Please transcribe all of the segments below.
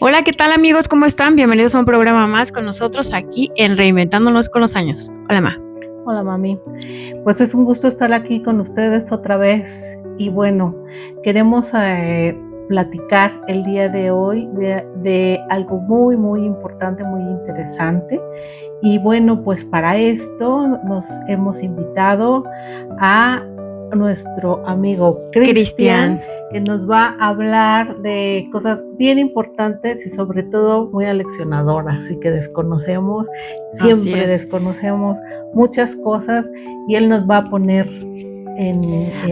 Hola, ¿qué tal amigos? ¿Cómo están? Bienvenidos a un programa más con nosotros aquí en Reinventándonos con los Años. Hola, Ma. Hola, mami. Pues es un gusto estar aquí con ustedes otra vez. Y bueno, queremos platicar el día de hoy de algo muy, muy importante, muy interesante. Y bueno, pues para esto nos hemos invitado a nuestro amigo Cristian, que nos va a hablar de cosas bien importantes y sobre todo muy aleccionadoras y que desconocemos, siempre desconocemos muchas cosas y él nos va a poner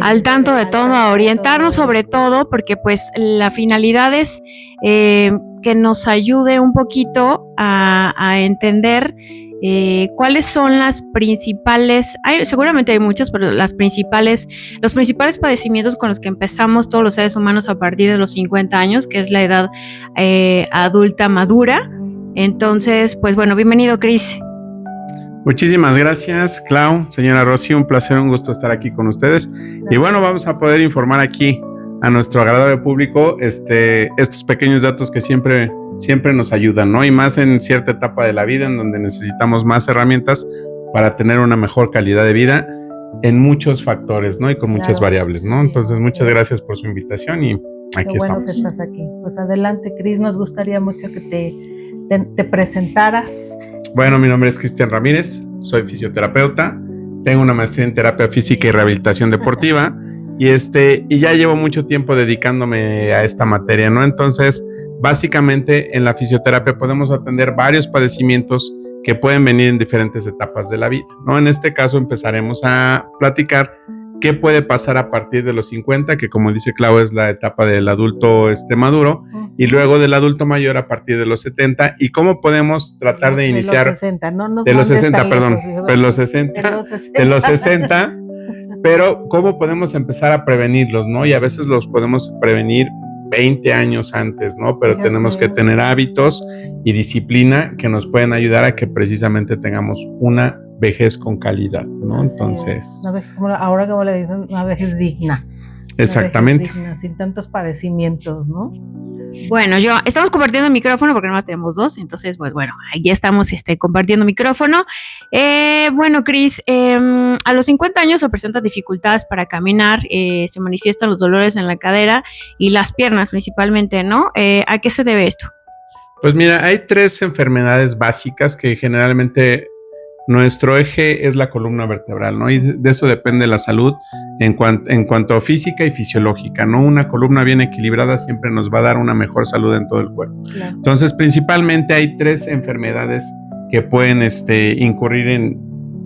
al tanto de todo, a orientarnos sobre todo, porque pues la finalidad es que nos ayude un poquito a entender cuáles son las principales, seguramente hay muchos, pero los principales padecimientos con los que empezamos todos los seres humanos a partir de los 50 años, que es la edad adulta madura. Entonces, pues bueno, bienvenido, Cris. Muchísimas gracias, Clau, señora Rosy, un placer, un gusto estar aquí con ustedes. Y bueno, vamos a poder informar aquí a nuestro agradable público estos pequeños datos que siempre nos ayudan, ¿no? Y más en cierta etapa de la vida en donde necesitamos más herramientas para tener una mejor calidad de vida en muchos factores, ¿no? Y con muchas variables, ¿no? Entonces, muchas gracias por su invitación y aquí estamos. Qué bueno que estás aquí. Pues adelante, Cris, nos gustaría mucho que te presentaras. Bueno, mi nombre es Cristian Ramírez, soy fisioterapeuta, tengo una maestría en terapia física y rehabilitación deportiva y ya llevo mucho tiempo dedicándome a esta materia, ¿no? Entonces, básicamente en la fisioterapia podemos atender varios padecimientos que pueden venir en diferentes etapas de la vida, ¿no? En este caso empezaremos a platicar qué puede pasar a partir de los 50, que como dice Clau es la etapa del adulto maduro, y luego del adulto mayor a partir de los 70, y cómo podemos tratar de iniciar... De los 60, pero cómo podemos empezar a prevenirlos, ¿no? Y a veces los podemos prevenir 20 años antes, ¿no? Pero tenemos que tener hábitos y disciplina que nos pueden ayudar a que precisamente tengamos una vejez con calidad, ¿no? Entonces... ahora como le dicen, una vejez digna. Exactamente. Vejez digna, sin tantos padecimientos, ¿no? Bueno, estamos compartiendo el micrófono porque nomás tenemos dos, entonces, pues bueno, ahí estamos compartiendo micrófono. Bueno, Cris, a los 50 años se presentan dificultades para caminar, se manifiestan los dolores en la cadera y las piernas principalmente, ¿no? ¿A qué se debe esto? Pues mira, hay 3 enfermedades básicas que generalmente nuestro eje es la columna vertebral, ¿no? Y de eso depende la salud en cuanto a física y fisiológica, ¿no? Una columna bien equilibrada siempre nos va a dar una mejor salud en todo el cuerpo. Claro. Entonces, principalmente hay 3 enfermedades que pueden incurrir en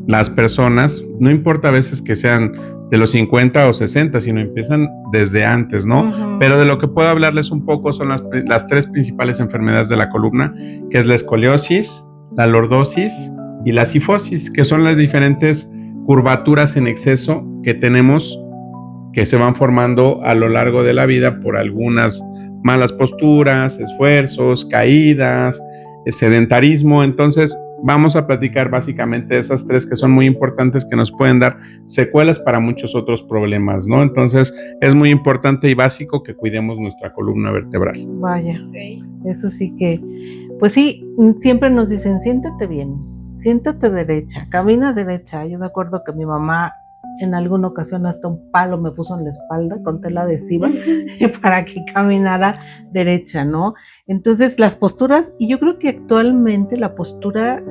las personas, no importa a veces que sean de los 50 o 60, sino empiezan desde antes, ¿no? Uh-huh. Pero de lo que puedo hablarles un poco son las 3 principales enfermedades de la columna, que es la escoliosis, la lordosis y la cifosis, que son las diferentes curvaturas en exceso que tenemos, que se van formando a lo largo de la vida por algunas malas posturas, esfuerzos, caídas, sedentarismo. Entonces, vamos a platicar básicamente de esas 3 que son muy importantes, que nos pueden dar secuelas para muchos otros problemas, ¿no? Entonces, es muy importante y básico que cuidemos nuestra columna vertebral. Vaya, eso sí que, pues sí, siempre nos dicen, siéntate bien, siéntate derecha, camina derecha. Yo me acuerdo que mi mamá en alguna ocasión hasta un palo me puso en la espalda con tela adhesiva para que caminara derecha, ¿no? Entonces las posturas, y yo creo que actualmente la postura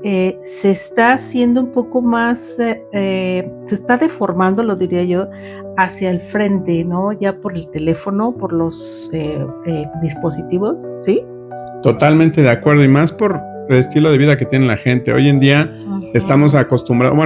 se está haciendo un poco más, se está deformando, lo diría yo, hacia el frente, ¿no? Ya por el teléfono, por los dispositivos, ¿sí? Totalmente de acuerdo, y más por el estilo de vida que tiene la gente. Hoy en día estamos acostumbrados,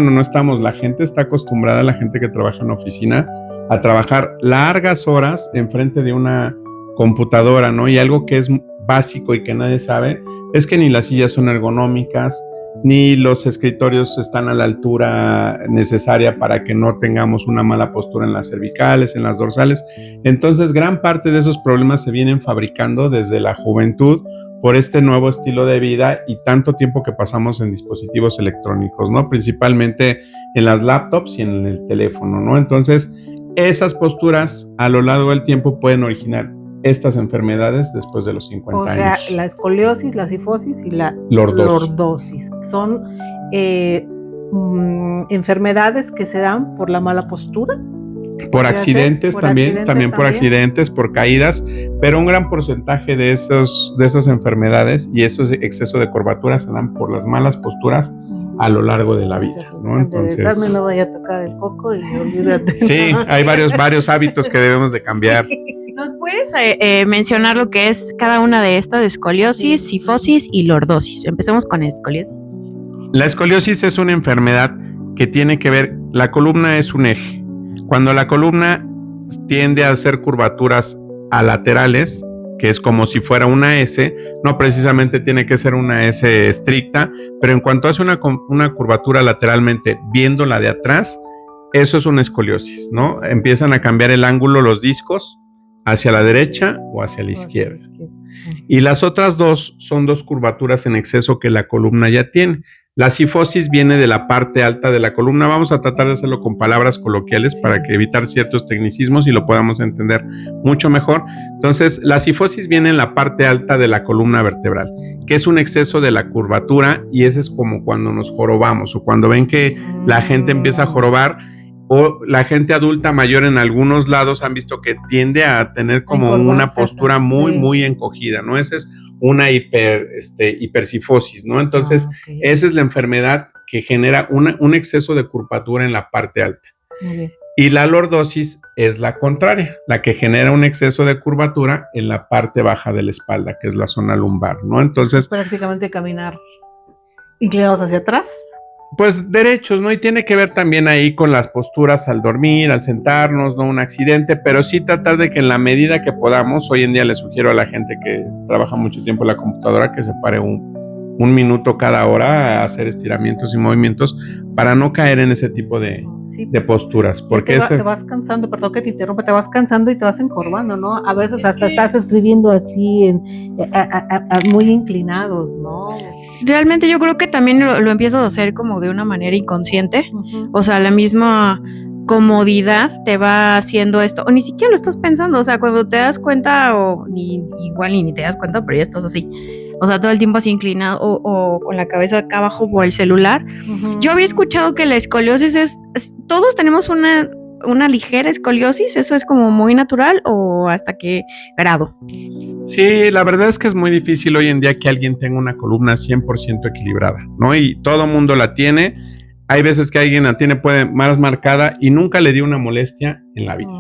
la gente está acostumbrada, la gente que trabaja en oficina, a trabajar largas horas enfrente de una computadora, ¿no? Y algo que es básico y que nadie sabe es que ni las sillas son ergonómicas, ni los escritorios están a la altura necesaria para que no tengamos una mala postura en las cervicales, en las dorsales. Entonces, gran parte de esos problemas se vienen fabricando desde la juventud por este nuevo estilo de vida y tanto tiempo que pasamos en dispositivos electrónicos, ¿no? Principalmente en las laptops y en el teléfono, ¿no? Entonces, esas posturas a lo largo del tiempo pueden originar estas enfermedades después de los 50 años. O sea, la escoliosis, la cifosis y la lordosis. lordosis. Son enfermedades que se dan por la mala postura. Por accidentes también por accidentes, por caídas, pero un gran porcentaje de esas enfermedades y esos excesos de curvatura se dan por las malas posturas a lo largo de la vida, ¿no? Entonces, no vaya a tocar el coco y olvídate. Sí, hay varios hábitos que debemos de cambiar. ¿Nos puedes mencionar lo que es cada una de estas, escoliosis, cifosis y lordosis? Empecemos con escoliosis. La escoliosis es una enfermedad que tiene que ver, la columna es un eje. Cuando la columna tiende a hacer curvaturas a laterales, que es como si fuera una S, no precisamente tiene que ser una S estricta, pero en cuanto hace una curvatura lateralmente viéndola de atrás, eso es una escoliosis, ¿no? Empiezan a cambiar el ángulo los discos hacia la derecha o hacia la izquierda. Y las otras dos son dos curvaturas en exceso que la columna ya tiene. La cifosis viene de la parte alta de la columna. Vamos a tratar de hacerlo con palabras coloquiales para que evitar ciertos tecnicismos y lo podamos entender mucho mejor. Entonces, la cifosis viene en la parte alta de la columna vertebral, que es un exceso de la curvatura, y ese es como cuando nos jorobamos o cuando ven que la gente empieza a jorobar, o la gente adulta mayor en algunos lados han visto que tiende a tener como una postura muy encogida, ¿no? Esa es una hipercifosis, ¿no? Entonces, esa es la enfermedad que genera un exceso de curvatura en la parte alta. Muy bien. Y la lordosis es la contraria, la que genera un exceso de curvatura en la parte baja de la espalda, que es la zona lumbar, ¿no? Entonces, prácticamente caminar inclinados hacia atrás. Pues derechos, ¿no? Y tiene que ver también ahí con las posturas al dormir, al sentarnos, ¿no? Un accidente, pero sí tratar de que en la medida que podamos, hoy en día le sugiero a la gente que trabaja mucho tiempo en la computadora que se pare un minuto cada hora a hacer estiramientos y movimientos para no caer en ese tipo de posturas. Porque te vas cansando, perdón que te interrumpa, te vas cansando y te vas encorvando, ¿no? A veces hasta estás escribiendo así, muy inclinados, ¿no? Realmente yo creo que también lo empiezo a hacer como de una manera inconsciente. O sea, la misma comodidad te va haciendo esto, o ni siquiera lo estás pensando, o sea, cuando te das cuenta, o igual ni te das cuenta, pero ya estás así. O sea, todo el tiempo así inclinado o con la cabeza acá abajo por el celular. Yo había escuchado que la escoliosis todos tenemos una ligera escoliosis, ¿eso es como muy natural o hasta qué grado? Sí, la verdad es que es muy difícil hoy en día que alguien tenga una columna 100% equilibrada, ¿no? Y todo mundo la tiene. Hay veces que alguien la tiene más marcada y nunca le dio una molestia en la vida.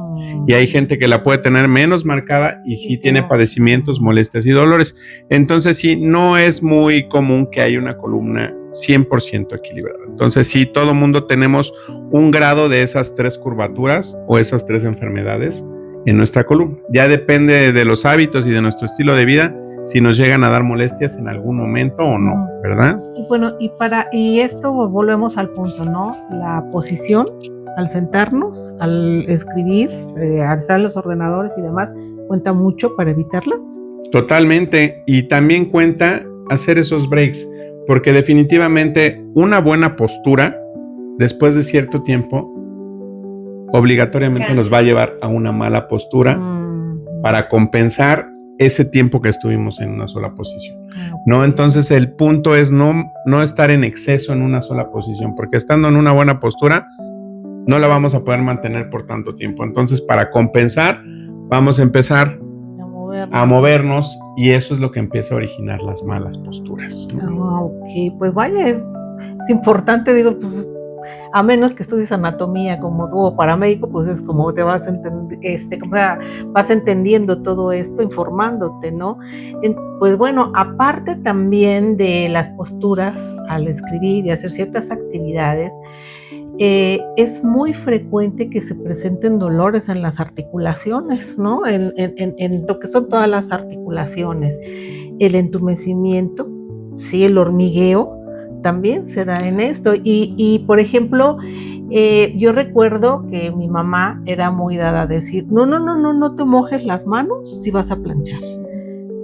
Y hay gente que la puede tener menos marcada y sí tiene padecimientos, molestias y dolores. Entonces sí, no es muy común que haya una columna 100% equilibrada. Entonces sí, todo mundo tenemos un grado de esas tres curvaturas o esas tres enfermedades en nuestra columna. Ya depende de los hábitos y de nuestro estilo de vida si nos llegan a dar molestias en algún momento o no, ¿verdad? Y bueno, y esto volvemos al punto, ¿no? La posición al sentarnos, al escribir, al usar los ordenadores y demás, cuenta mucho para evitarlas. Totalmente, y también cuenta hacer esos breaks, porque definitivamente una buena postura, después de cierto tiempo, obligatoriamente nos va a llevar a una mala postura para compensar ese tiempo que estuvimos en una sola posición, ¿no? Entonces el punto es no estar en exceso en una sola posición, porque estando en una buena postura no la vamos a poder mantener por tanto tiempo. Entonces, para compensar, vamos a empezar a movernos y eso es lo que empieza a originar las malas posturas, ¿no? Ok, pues vaya, es importante, digo, pues a menos que estudies anatomía como tú o paramédico, pues es como te vas vas entendiendo todo esto, informándote, ¿no? Pues bueno, aparte también de las posturas al escribir y hacer ciertas actividades, es muy frecuente que se presenten dolores en las articulaciones, ¿no? En lo que son todas las articulaciones. El entumecimiento, ¿sí? El hormigueo también se da en esto. Y por ejemplo, yo recuerdo que mi mamá era muy dada a decir, no te mojes las manos si vas a planchar.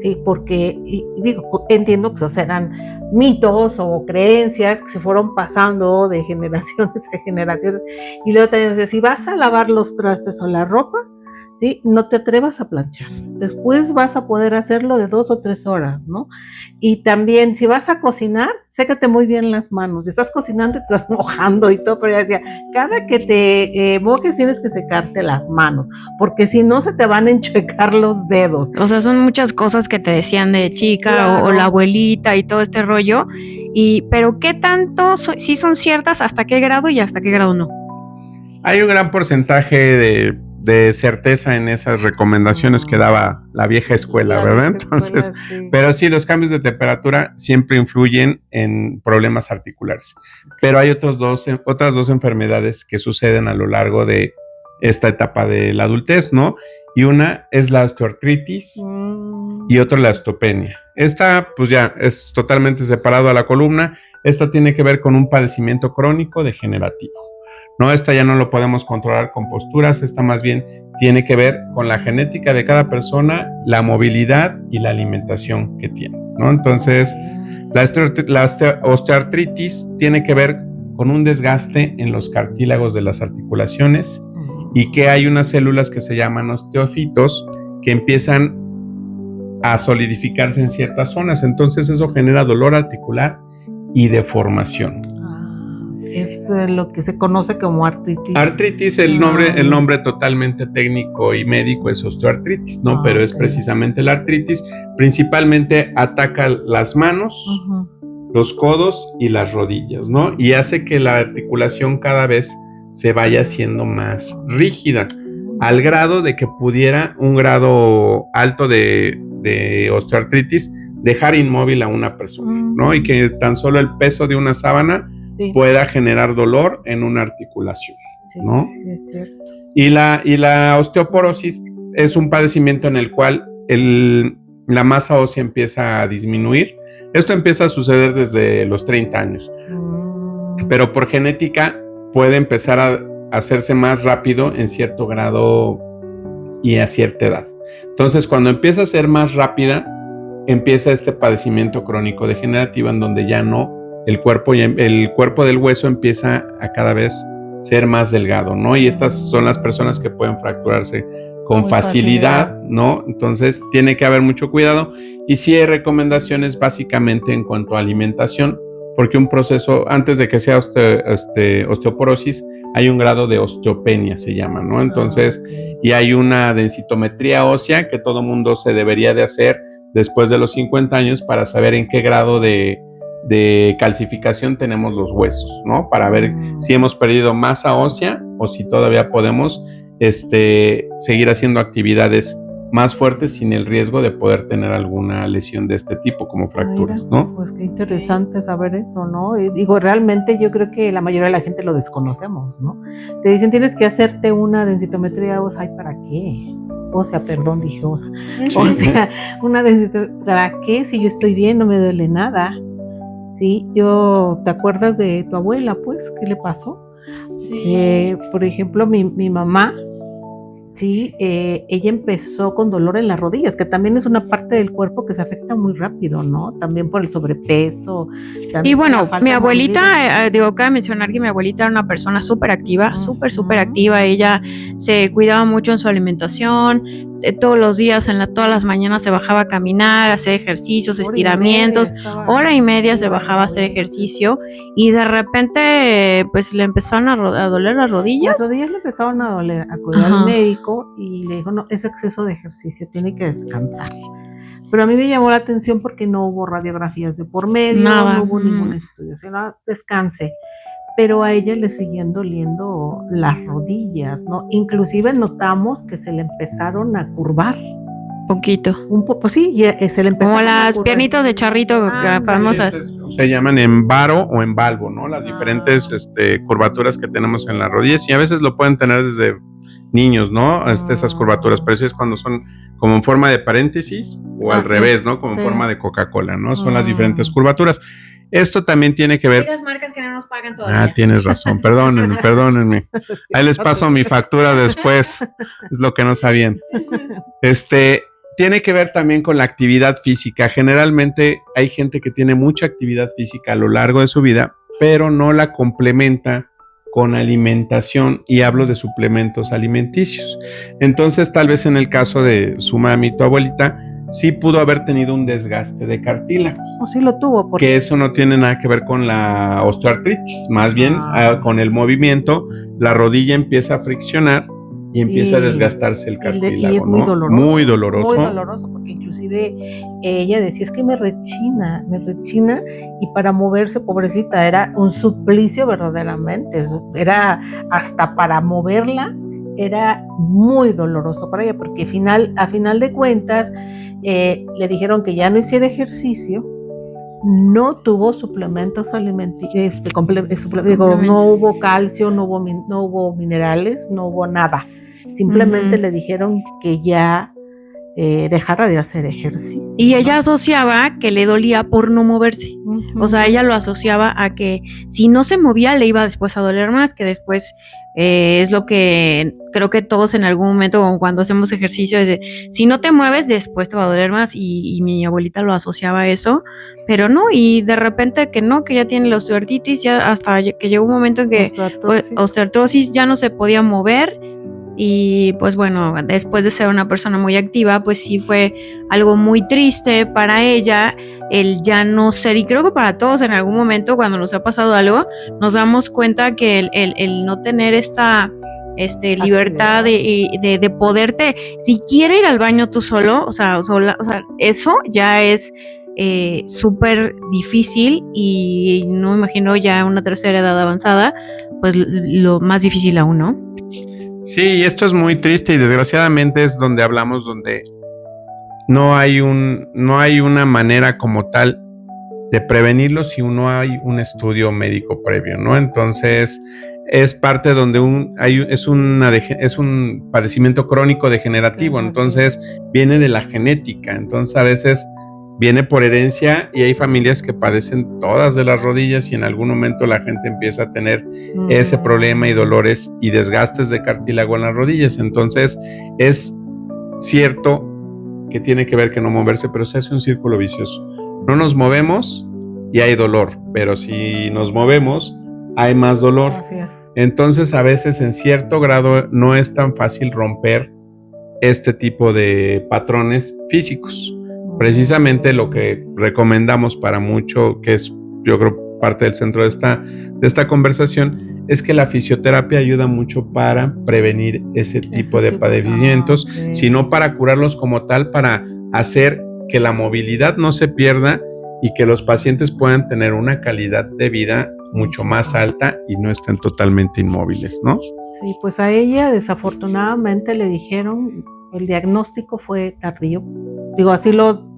Sí, porque, digo, entiendo que esos eran mitos o creencias que se fueron pasando de generaciones a generaciones. Y luego también dice, si vas a lavar los trastes o la ropa, ¿sí? No te atrevas a planchar. Después vas a poder hacerlo de 2 o 3 horas, ¿no? Y también, si vas a cocinar, sécate muy bien las manos. Si estás cocinando, te estás mojando y todo, pero ya decía, cada que te mojes tienes que secarte las manos, porque si no se te van a enchuecar los dedos. O sea, son muchas cosas que te decían de chica, Claro. o la abuelita y todo este rollo. Pero ¿qué tanto sí son ciertas, hasta qué grado y hasta qué grado no? Hay un gran porcentaje de certeza en esas recomendaciones que daba la vieja escuela, ¿verdad? Entonces, sí. pero sí, los cambios de temperatura siempre influyen en problemas articulares. Pero hay otras dos enfermedades que suceden a lo largo de esta etapa de la adultez, ¿no? Y una es la osteoartritis y otra la osteopenia. Esta, pues ya, es totalmente separado a la columna. Esta tiene que ver con un padecimiento crónico degenerativo. No, esta ya no lo podemos controlar con posturas, esta más bien tiene que ver con la genética de cada persona, la movilidad y la alimentación que tiene, ¿no? Entonces, la osteoartritis tiene que ver con un desgaste en los cartílagos de las articulaciones y que hay unas células que se llaman osteofitos que empiezan a solidificarse en ciertas zonas, entonces eso genera dolor articular y deformación. Es lo que se conoce como artritis. Artritis, el nombre totalmente técnico y médico es osteoartritis, ¿no? Pero es precisamente la artritis. Principalmente ataca las manos, los codos y las rodillas, ¿no? Y hace que la articulación cada vez se vaya haciendo más rígida, al grado de que pudiera un grado alto de osteoartritis dejar inmóvil a una persona, ¿no? Y que tan solo el peso de una sábana pueda generar dolor en una articulación, ¿no? Sí, es cierto. Y la osteoporosis es un padecimiento en el cual la masa ósea empieza a disminuir. Esto empieza a suceder desde los 30 años, pero por genética puede empezar a hacerse más rápido en cierto grado y a cierta edad. Entonces, cuando empieza a ser más rápida, empieza este padecimiento crónico degenerativo en donde ya no el cuerpo del hueso empieza a cada vez ser más delgado, ¿no? Y estas son las personas que pueden fracturarse con facilidad, ¿no? Entonces tiene que haber mucho cuidado y sí hay recomendaciones básicamente en cuanto a alimentación, porque un proceso, antes de que sea osteoporosis, hay un grado de osteopenia, se llama, ¿no? Entonces, y hay una densitometría ósea que todo mundo se debería de hacer después de los 50 años para saber en qué grado de calcificación tenemos los huesos, ¿no? Para ver si hemos perdido masa ósea o si todavía podemos seguir haciendo actividades más fuertes sin el riesgo de poder tener alguna lesión de este tipo, como fracturas, ¿no? Pues qué interesante saber eso, ¿no? Y digo, realmente yo creo que la mayoría de la gente lo desconocemos, ¿no? Te dicen, tienes que hacerte una densitometría ósea. ¿Ay, para qué? O sea, perdón, dije ósea. Sí. O sea, una densitometría, ¿para qué? Si yo estoy bien, no me duele nada. Sí, ¿te acuerdas de tu abuela, pues? ¿Qué le pasó? Sí. Por ejemplo, mi mamá, sí, ella empezó con dolor en las rodillas, que también es una parte del cuerpo que se afecta muy rápido, ¿no? También por el sobrepeso. Y bueno, mi abuelita, cabe mencionar que mi abuelita era una persona súper activa, súper activa. Ella se cuidaba mucho en su alimentación. Todos los días, todas las mañanas se bajaba a caminar, a hacer ejercicios, estiramientos, hora y media se bajaba a hacer ejercicio y de repente pues le empezaron a doler las rodillas. Las rodillas le empezaron a doler, acudió al médico y le dijo, no, es exceso de ejercicio, tiene que descansar. Pero a mí me llamó la atención porque no hubo radiografías de por medio, no hubo ningún estudio, sino descanse. Pero a ella le seguían doliendo las rodillas, ¿no? Inclusive notamos que se le empezaron a curvar. Poquito. Un poco, sí, se le empezaron como las piernitas de charrito famosas. Se llaman en varo o en valgo, ¿no? Las diferentes curvaturas que tenemos en las rodillas y a veces lo pueden tener desde niños, ¿no? Esas curvaturas, pero eso es cuando son como en forma de paréntesis o al revés, ¿no? Como en forma de Coca-Cola, ¿no? Son las diferentes curvaturas. Esto también tiene que ver. Hay las marcas que no nos pagan todavía. Tienes razón, perdónenme. Ahí les paso mi factura después. Es lo que no sabían. Tiene que ver también con la actividad física. Generalmente hay gente que tiene mucha actividad física a lo largo de su vida, pero no la complementa con alimentación, y hablo de suplementos alimenticios. Entonces, tal vez en el caso de su mami, tu abuelita, sí pudo haber tenido un desgaste de cartílago. O sí lo tuvo. Porque... Que eso no tiene nada que ver con la osteoartritis, más bien con el movimiento, la rodilla empieza a friccionar y empieza a desgastarse el cartílago, y es muy ¿no? doloroso. Muy doloroso. Muy doloroso, porque inclusive ella decía, es que me rechina, y para moverse, pobrecita, era un suplicio verdaderamente, era hasta para moverla, era muy doloroso para ella, porque a final de cuentas, le dijeron que ya no hiciera ejercicio, no tuvo suplementos alimenticios, no hubo calcio, no hubo minerales, no hubo nada. Simplemente le dijeron que ya dejara de hacer ejercicio. Y ella asociaba que le dolía por no moverse. O sea, ella lo asociaba a que si no se movía le iba después a doler más, que después es lo que creo que todos en algún momento cuando hacemos ejercicio es de, si no te mueves después te va a doler más, y mi abuelita lo asociaba a eso, pero no, y de repente que no, que ya tiene la osteoartritis, ya hasta que llegó un momento en que osteoartrosis ya no se podía mover. Y pues bueno, después de ser una persona muy activa, pues sí fue algo muy triste para ella el ya no ser, y creo que para todos en algún momento cuando nos ha pasado algo, nos damos cuenta que el no tener esta libertad de poderte, si quieres ir al baño tú solo, o sea, eso ya es súper difícil, y no me imagino ya una tercera edad avanzada, pues lo más difícil aún, ¿no? Sí, y esto es muy triste, y desgraciadamente es donde hablamos, donde no hay una manera como tal de prevenirlo si no hay un estudio médico previo, ¿no? Entonces es parte donde es un padecimiento crónico degenerativo, entonces viene de la genética, entonces a veces viene por herencia, y hay familias que padecen todas de las rodillas, y en algún momento la gente empieza a tener ese problema y dolores y desgastes de cartílago en las rodillas. Entonces es cierto que tiene que ver que no moverse, pero se hace un círculo vicioso. No nos movemos y hay dolor, pero si nos movemos hay más dolor. Entonces a veces en cierto grado no es tan fácil romper este tipo de patrones físicos. Precisamente lo que recomendamos para mucho, que es yo creo parte del centro de esta conversación, es que la fisioterapia ayuda mucho para prevenir ese tipo de padecimientos, sino para curarlos como tal, para hacer que la movilidad no se pierda y que los pacientes puedan tener una calidad de vida mucho más alta y no estén totalmente inmóviles, ¿no? Sí, pues a ella desafortunadamente le dijeron, el diagnóstico fue tardío. Digo, así lo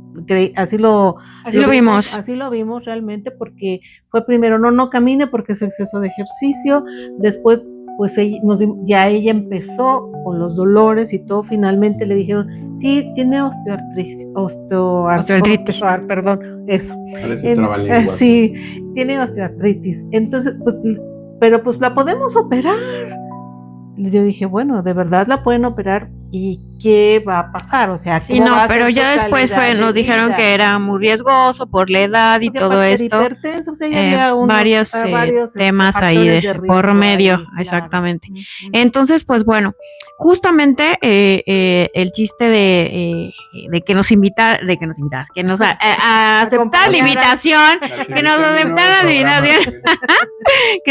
vimos. Así lo vimos realmente, porque fue primero, no camine porque es exceso de ejercicio, después pues ya ella empezó con los dolores y todo, finalmente le dijeron, sí, tiene osteoartritis. Perdón, eso. Sí, tiene osteoartritis. Entonces, pero la podemos operar. Y yo dije, bueno, ¿de verdad la pueden operar? ¿Y qué va a pasar? O sea, sí, no, pero ya después nos dijeron que era muy riesgoso por la edad y todo esto. O sea, varios temas ahí por medio, claro. Exactamente. Entonces, pues bueno, justamente el chiste de que nos aceptar la invitación, que nos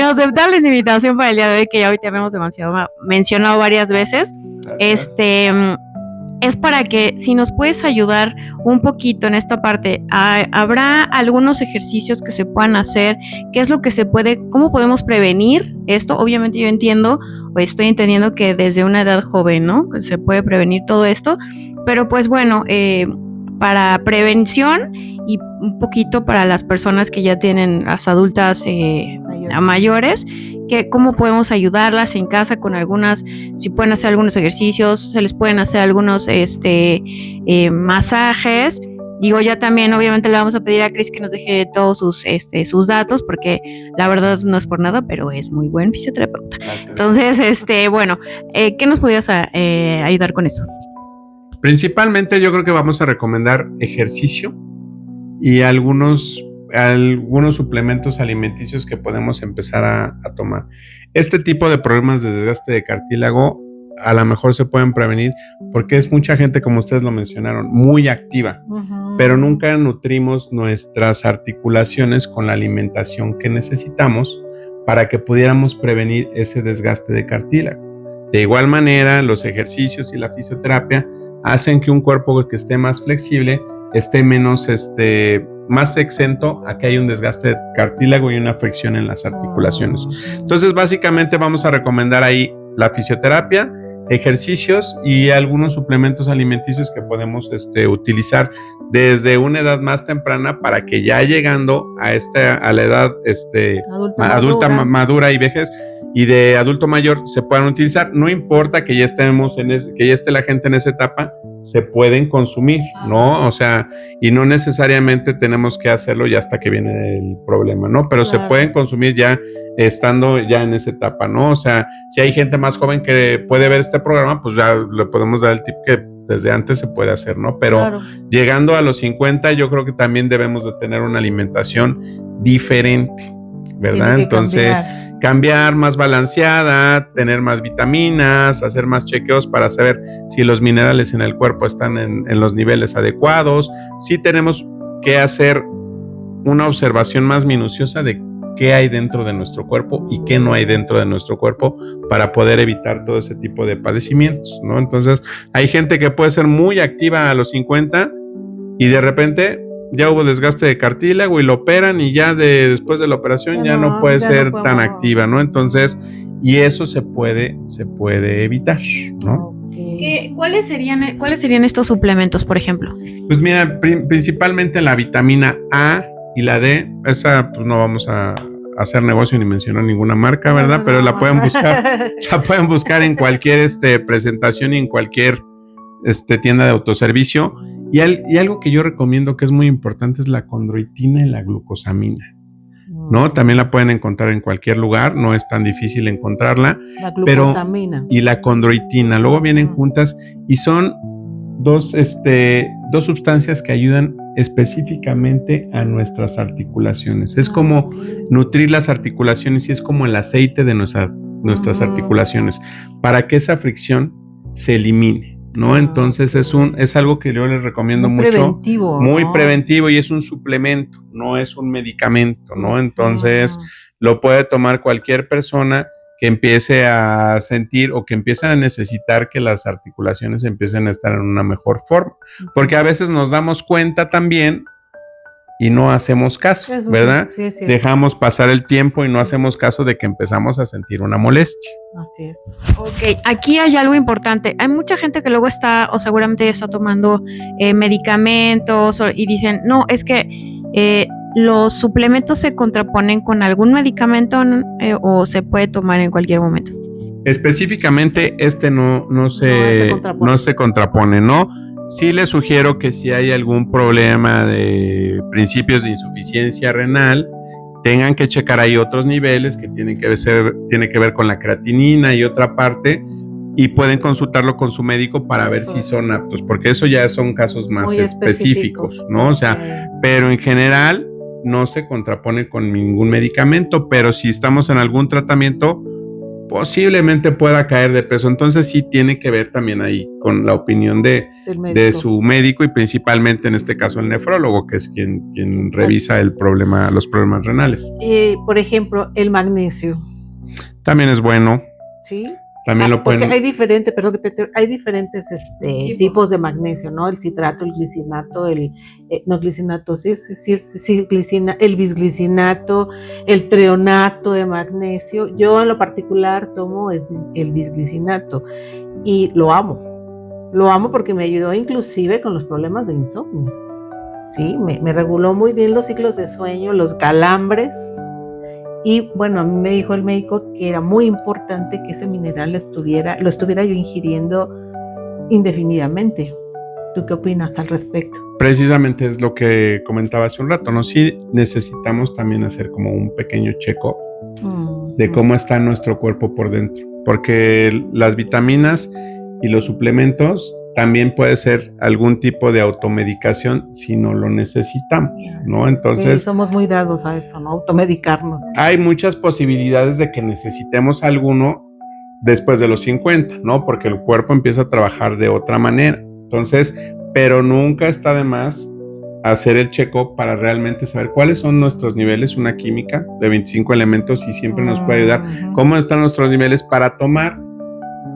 aceptaran la invitación para el día de hoy, que ya hoy te habíamos mencionado varias veces. Es para que, si nos puedes ayudar un poquito en esta parte, habrá algunos ejercicios que se puedan hacer, cómo podemos prevenir esto. Obviamente yo estoy entendiendo que desde una edad joven, ¿no? Que se puede prevenir todo esto, pero pues bueno, para prevención y un poquito para las personas que ya tienen, las adultas mayores, que cómo podemos ayudarlas en casa con si pueden hacer algunos ejercicios, se les pueden hacer algunos masajes. Digo, ya también obviamente le vamos a pedir a Cris que nos deje todos sus datos, porque la verdad no es por nada, pero es muy buen fisioterapeuta. Entonces, bueno, ¿qué nos podrías ayudar con eso? Principalmente yo creo que vamos a recomendar ejercicio y algunos algunos suplementos alimenticios que podemos empezar a tomar. Este tipo de problemas de desgaste de cartílago a lo mejor se pueden prevenir porque es mucha gente, como ustedes lo mencionaron, muy activa, pero nunca nutrimos nuestras articulaciones con la alimentación que necesitamos para que pudiéramos prevenir ese desgaste de cartílago. De igual manera, los ejercicios y la fisioterapia hacen que un cuerpo que esté más flexible esté menos, más exento a que haya un desgaste de cartílago y una fricción en las articulaciones. Entonces, básicamente vamos a recomendar ahí la fisioterapia, ejercicios y algunos suplementos alimenticios que podemos utilizar desde una edad más temprana para que ya llegando a la edad adulta madura y vejez y de adulto mayor se puedan utilizar. No importa que ya estemos que ya esté la gente en esa etapa, se pueden consumir, ¿no? O sea, y no necesariamente tenemos que hacerlo ya hasta que viene el problema, ¿no? Pero se pueden consumir ya estando ya en esa etapa, ¿no? O sea, si hay gente más joven que puede ver este programa, pues ya le podemos dar el tip que desde antes se puede hacer, ¿no? Pero llegando a los 50, yo creo que también debemos de tener una alimentación diferente, ¿verdad? Entonces, cambiar más balanceada, tener más vitaminas, hacer más chequeos para saber si los minerales en el cuerpo están en los niveles adecuados. Sí tenemos que hacer una observación más minuciosa de qué hay dentro de nuestro cuerpo y qué no hay dentro de nuestro cuerpo para poder evitar todo ese tipo de padecimientos, ¿no? Entonces, hay gente que puede ser muy activa a los 50 y de repente ya hubo desgaste de cartílago y lo operan y ya después de la operación ya no puede ser tan activa, ¿no? Entonces, y eso se puede evitar, ¿no? ¿Cuáles serían estos suplementos, por ejemplo? Pues mira, principalmente la vitamina A y la D, esa pues no vamos a hacer negocio ni mencionar ninguna marca, ¿verdad? Pero la pueden buscar en cualquier presentación y en cualquier tienda de autoservicio. Y algo que yo recomiendo que es muy importante es la condroitina y la glucosamina, ¿no? También la pueden encontrar en cualquier lugar, no es tan difícil encontrarla. La glucosamina. Y la condroitina, luego vienen juntas y son dos sustancias que ayudan específicamente a nuestras articulaciones. Es como nutrir las articulaciones y es como el aceite de nuestras articulaciones para que esa fricción se elimine, ¿no? Entonces es algo que yo les recomiendo mucho. Preventivo, muy preventivo y es un suplemento, no es un medicamento, ¿no? Entonces lo puede tomar cualquier persona que empiece a sentir o que empiece a necesitar que las articulaciones empiecen a estar en una mejor forma. Porque a veces nos damos cuenta también y no hacemos caso, ¿verdad? Sí, dejamos pasar el tiempo y no hacemos caso de que empezamos a sentir una molestia. Así es. Ok, aquí hay algo importante. Hay mucha gente que luego está, o seguramente ya está tomando medicamentos y dicen, no, es que los suplementos se contraponen con algún medicamento o se puede tomar en cualquier momento. Específicamente no se contrapone, ¿no? Sí les sugiero que si hay algún problema de principios de insuficiencia renal, tengan que checar ahí otros niveles que tiene que ver con la creatinina y otra parte, y pueden consultarlo con su médico para ver si son aptos, porque eso ya son casos más específicos, ¿no? O sea, pero en general no se contrapone con ningún medicamento, pero si estamos en algún tratamiento, posiblemente pueda caer de peso. Entonces sí tiene que ver también ahí con la opinión de su médico y principalmente en este caso el nefrólogo, que es quien revisa los problemas renales. Por ejemplo, el magnesio. También es bueno. ¿Sí? También lo pueden... Porque hay diferentes tipos de magnesio, ¿no? El citrato, el glicinato, no glicinato, el bisglicinato, el treonato de magnesio. Yo en lo particular tomo el bisglicinato y lo amo porque me ayudó inclusive con los problemas de insomnio. Sí, me reguló muy bien los ciclos de sueño, los calambres. Y bueno, a mí me dijo el médico que era muy importante que ese mineral lo estuviera yo ingiriendo indefinidamente. ¿Tú qué opinas al respecto? Precisamente es lo que comentaba hace un rato, ¿no? Sí necesitamos también hacer como un pequeño check-up de cómo está nuestro cuerpo por dentro, porque las vitaminas y los suplementos también puede ser algún tipo de automedicación si no lo necesitamos, ¿no? Entonces, sí, somos muy dados a eso, ¿no? Automedicarnos. hay muchas posibilidades de que necesitemos alguno después de los 50, ¿no? Porque el cuerpo empieza a trabajar de otra manera. Entonces, pero nunca está de más hacer el check-up para realmente saber cuáles son nuestros niveles, una química de 25 elementos y siempre nos puede ayudar cómo están nuestros niveles para tomar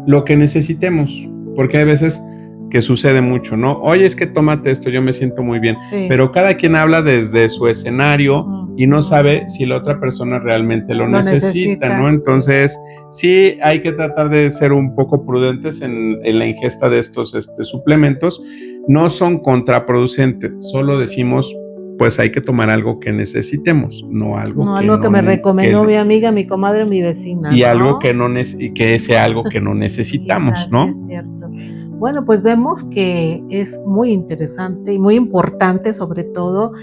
lo que necesitemos, porque hay veces que sucede mucho, ¿no? Oye, es que tómate esto, yo me siento muy bien, pero cada quien habla desde su escenario y no sabe si la otra persona realmente lo necesita, ¿no? Entonces, sí hay que tratar de ser un poco prudentes en la ingesta de estos suplementos. No son contraproducentes, solo decimos, pues hay que tomar algo que necesitemos, no algo que me recomendó mi amiga, mi comadre, mi vecina. Y ¿no? Algo que sea algo que no necesitamos, ¿no? Es cierto. Bueno, pues vemos que es muy interesante y muy importante, sobre todo,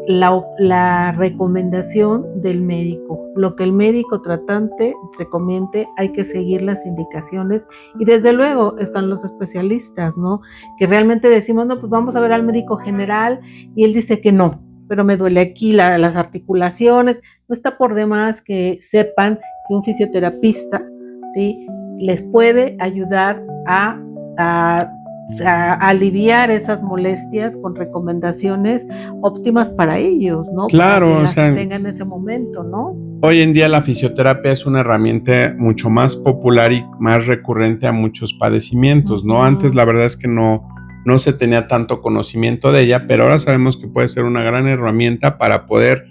la recomendación del médico. Lo que el médico tratante recomiende, hay que seguir las indicaciones, y desde luego están los especialistas, ¿no? Que realmente decimos, no, pues vamos a ver al médico general, y él dice que no, pero me duele aquí las articulaciones. No está por demás que sepan que un fisioterapista, ¿sí?, les puede ayudar a aliviar esas molestias con recomendaciones óptimas para ellos, ¿no? Claro, para que las tengan en ese momento, ¿no? Hoy en día la fisioterapia es una herramienta mucho más popular y más recurrente a muchos padecimientos, ¿no? Antes la verdad es que no se tenía tanto conocimiento de ella, pero ahora sabemos que puede ser una gran herramienta para poder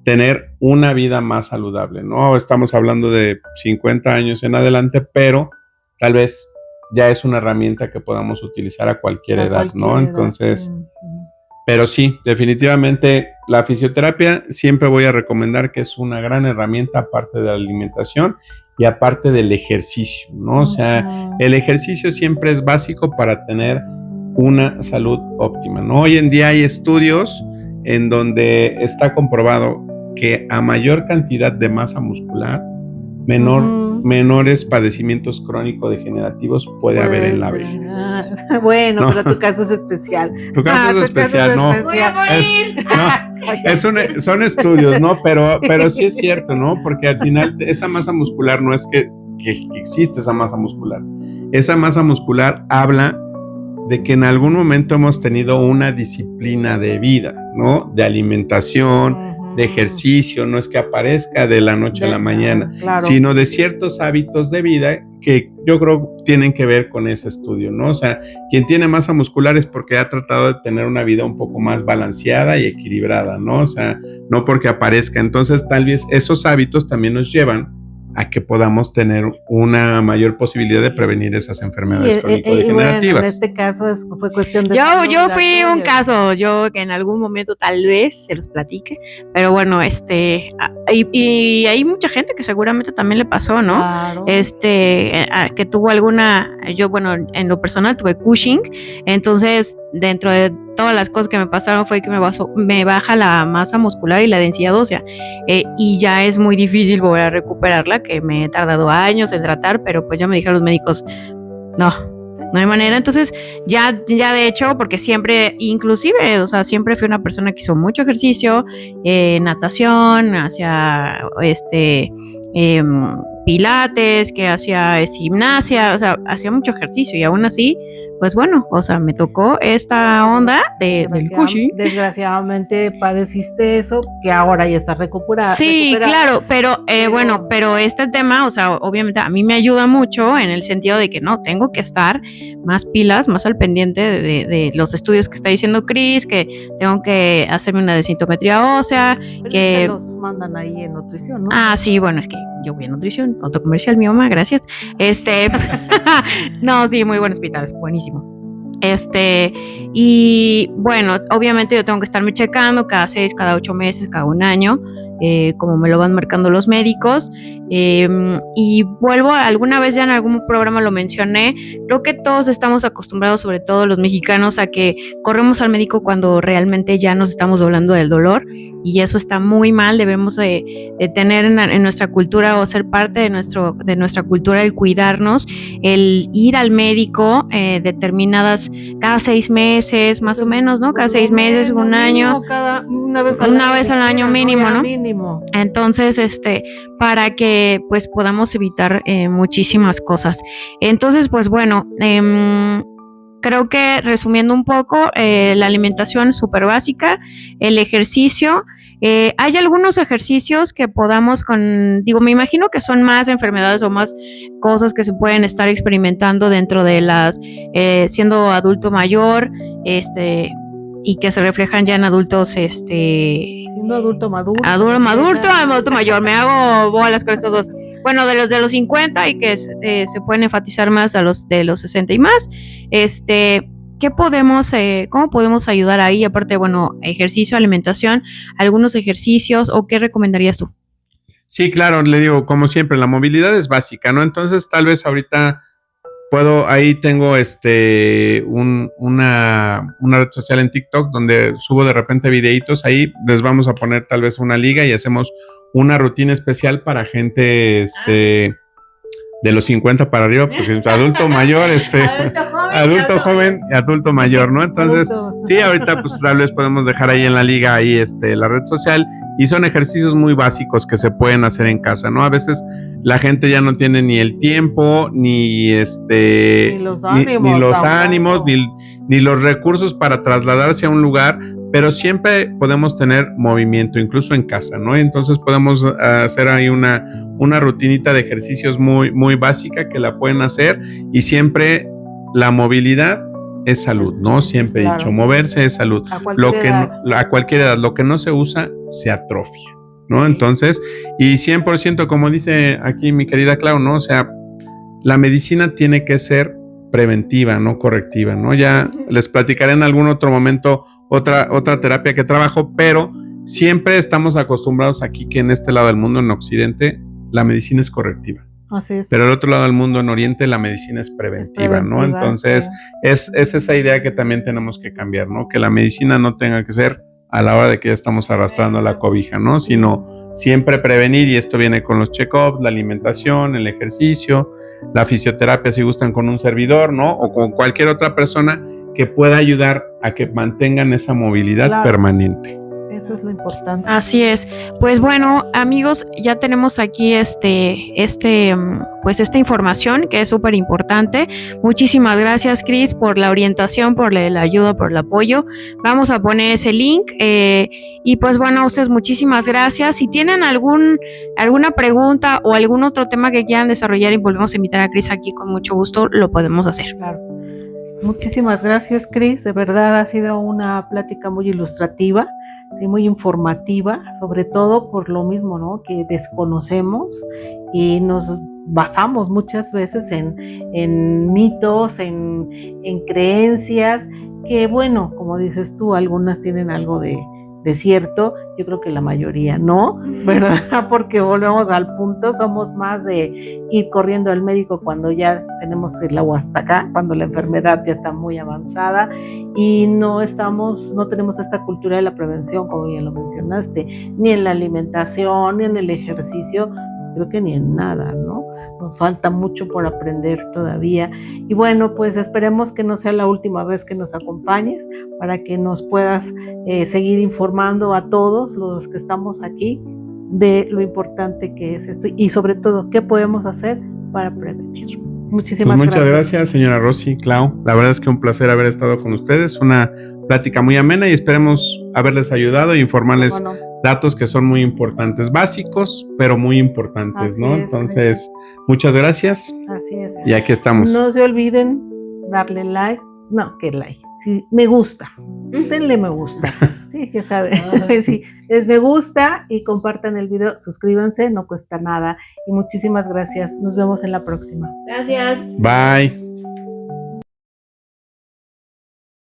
tener una vida más saludable, ¿no? Estamos hablando de 50 años en adelante, pero tal vez ya es una herramienta que podamos utilizar a cualquier edad, ¿no? Entonces, pero sí, definitivamente la fisioterapia siempre voy a recomendar que es una gran herramienta, aparte de la alimentación y aparte del ejercicio, ¿no? O sea, el ejercicio siempre es básico para tener una salud óptima, ¿no? Hoy en día hay estudios en donde está comprobado que a mayor cantidad de masa muscular, menores padecimientos crónico-degenerativos puede haber en la vejez. Bueno, pero tu caso es especial. Tu caso es especial, ¿no? Voy a morir. Son estudios, ¿no? Pero sí es cierto, ¿no? Porque al final esa masa muscular no es que existe esa masa muscular. Esa masa muscular habla de que en algún momento hemos tenido una disciplina de vida, ¿no? De alimentación, de ejercicio, no es que aparezca de la noche a la mañana, claro, sino de ciertos hábitos de vida que yo creo tienen que ver con ese estudio, ¿no? O sea, quien tiene masa muscular es porque ha tratado de tener una vida un poco más balanceada y equilibrada, ¿no? O sea, no porque aparezca. Entonces, tal vez esos hábitos también nos llevan a que podamos tener una mayor posibilidad de prevenir esas enfermedades crónico-degenerativas. Bueno, en este caso fue cuestión de... Yo fui un caso, yo que en algún momento tal vez se los platique, pero bueno, y hay mucha gente que seguramente también le pasó, ¿no? Claro. Que tuvo yo, bueno, en lo personal tuve Cushing, entonces dentro de todas las cosas que me pasaron fue que me baja la masa muscular y la densidad ósea, y ya es muy difícil volver a recuperarla, que me he tardado años en tratar, pero pues ya me dijeron los médicos, no hay manera. Entonces ya de hecho, porque siempre, inclusive, o sea, siempre fui una persona que hizo mucho ejercicio, natación, hacía pilates, que hacía gimnasia, o sea, hacía mucho ejercicio, y aún así, pues bueno, o sea, me tocó esta onda del Cushing. Desgraciadamente padeciste eso, que ahora ya está recuperada. Sí, claro, pero bueno, pero este tema, o sea, obviamente a mí me ayuda mucho en el sentido de que no, tengo que estar más pilas, más al pendiente de los estudios que está diciendo Cris, que tengo que hacerme una densitometría ósea, pero que los mandan ahí en nutrición, ¿no? Ah, sí, bueno, es que yo voy a nutrición, autocomercial, mi mamá, gracias. No, sí, muy buen hospital, buenísimo. Y bueno, obviamente yo tengo que estarme checando cada 6, cada 8 meses, cada un año, como me lo van marcando los médicos. Y vuelvo, alguna vez ya en algún programa lo mencioné, creo que todos estamos acostumbrados, sobre todo los mexicanos, a que corremos al médico cuando realmente ya nos estamos doblando del dolor, y eso está muy mal. Debemos de tener en nuestra cultura, o ser parte de nuestra cultura, el cuidarnos, el ir al médico determinadas, cada 6 meses, más o menos, ¿no? Cada 6 meses, un año. Una vez al año mínimo, ¿no? Mínimo. Entonces, para que pues podamos evitar muchísimas cosas. Entonces, pues bueno, creo que resumiendo un poco, la alimentación súper básica, el ejercicio. Hay algunos ejercicios que podamos me imagino que son más enfermedades o más cosas que se pueden estar experimentando dentro de siendo adulto mayor, y que se reflejan ya en adultos, siendo adulto maduro. Adulto mayor, me hago bolas con estos dos. Bueno, de los 50 y que se pueden enfatizar más a los de los 60 y más. ¿Cómo podemos ayudar ahí? Aparte, bueno, ejercicio, alimentación, algunos ejercicios, ¿o qué recomendarías tú? Sí, claro, le digo, como siempre, la movilidad es básica, ¿no? Entonces, tal vez ahorita ahí tengo una red social en TikTok donde subo de repente videitos. Ahí les vamos a poner tal vez una liga y hacemos una rutina especial para gente de los 50 para arriba, porque adulto mayor, adulto joven y adulto mayor, ¿no? Entonces, sí, ahorita pues tal vez podemos dejar ahí en la liga ahí la red social, y son ejercicios muy básicos que se pueden hacer en casa, ¿no? A veces la gente ya no tiene ni el tiempo, ni los ánimos, ni los recursos para trasladarse a un lugar, pero siempre podemos tener movimiento, incluso en casa, ¿no? Entonces podemos hacer ahí una rutinita de ejercicios muy, muy básica que la pueden hacer, y siempre la movilidad es salud, ¿no? Siempre he dicho, moverse es salud. A cualquier edad, lo que no se usa se atrofia, ¿no? Entonces, y 100%, como dice aquí mi querida Clau, ¿no? O sea, la medicina tiene que ser preventiva, no correctiva, ¿no? Ya les platicaré en algún otro momento otra terapia que trabajo, pero siempre estamos acostumbrados aquí que en este lado del mundo, en Occidente, la medicina es correctiva. Así es. Pero al otro lado del mundo, en Oriente, la medicina es preventiva, ¿no? Entonces, sí. es esa idea que también tenemos que cambiar, ¿no? Que la medicina no tenga que ser a la hora de que ya estamos arrastrando la cobija, ¿no? Sino siempre prevenir, y esto viene con los check-ups, la alimentación, el ejercicio, la fisioterapia, si gustan, con un servidor, ¿no? O con cualquier otra persona que pueda ayudar a que mantengan esa movilidad permanente. Eso es lo importante. Así es. Pues bueno, amigos, ya tenemos aquí pues esta información que es súper importante. Muchísimas gracias, Cris, por la orientación, por la ayuda, por el apoyo. Vamos a poner ese link, y pues bueno, a ustedes muchísimas gracias. Si tienen alguna pregunta o algún otro tema que quieran desarrollar y volvemos a invitar a Cris aquí, con mucho gusto lo podemos hacer. Claro. Muchísimas gracias, Cris. De verdad ha sido una plática muy ilustrativa. Sí, muy informativa, sobre todo por lo mismo, ¿no? Que desconocemos y nos basamos muchas veces en mitos, en creencias, que bueno, como dices tú, algunas tienen algo de cierto. Yo creo que la mayoría no, ¿verdad? Porque volvemos al punto, somos más de ir corriendo al médico cuando ya tenemos el agua hasta acá, cuando la enfermedad ya está muy avanzada, y no tenemos esta cultura de la prevención, como bien lo mencionaste, ni en la alimentación, ni en el ejercicio, creo que ni en nada, ¿no? Nos falta mucho por aprender todavía. Y bueno, pues esperemos que no sea la última vez que nos acompañes, para que nos puedas seguir informando a todos los que estamos aquí de lo importante que es esto, y sobre todo, qué podemos hacer para prevenir. Muchísimas gracias. Muchas gracias, señora Rosy, Clau. La verdad es que un placer haber estado con ustedes. Una plática muy amena, y esperemos haberles ayudado e informarles datos que son muy importantes, básicos, pero muy importantes, ¿no? Entonces, muchas gracias. Así es. Y aquí estamos. No se olviden darle like. No, ¿qué like? Sí, me gusta. Denle me gusta. Sí, ya saben. Sí, les me gusta y compartan el video. Suscríbanse, no cuesta nada. Y muchísimas gracias. Nos vemos en la próxima. Gracias. Bye.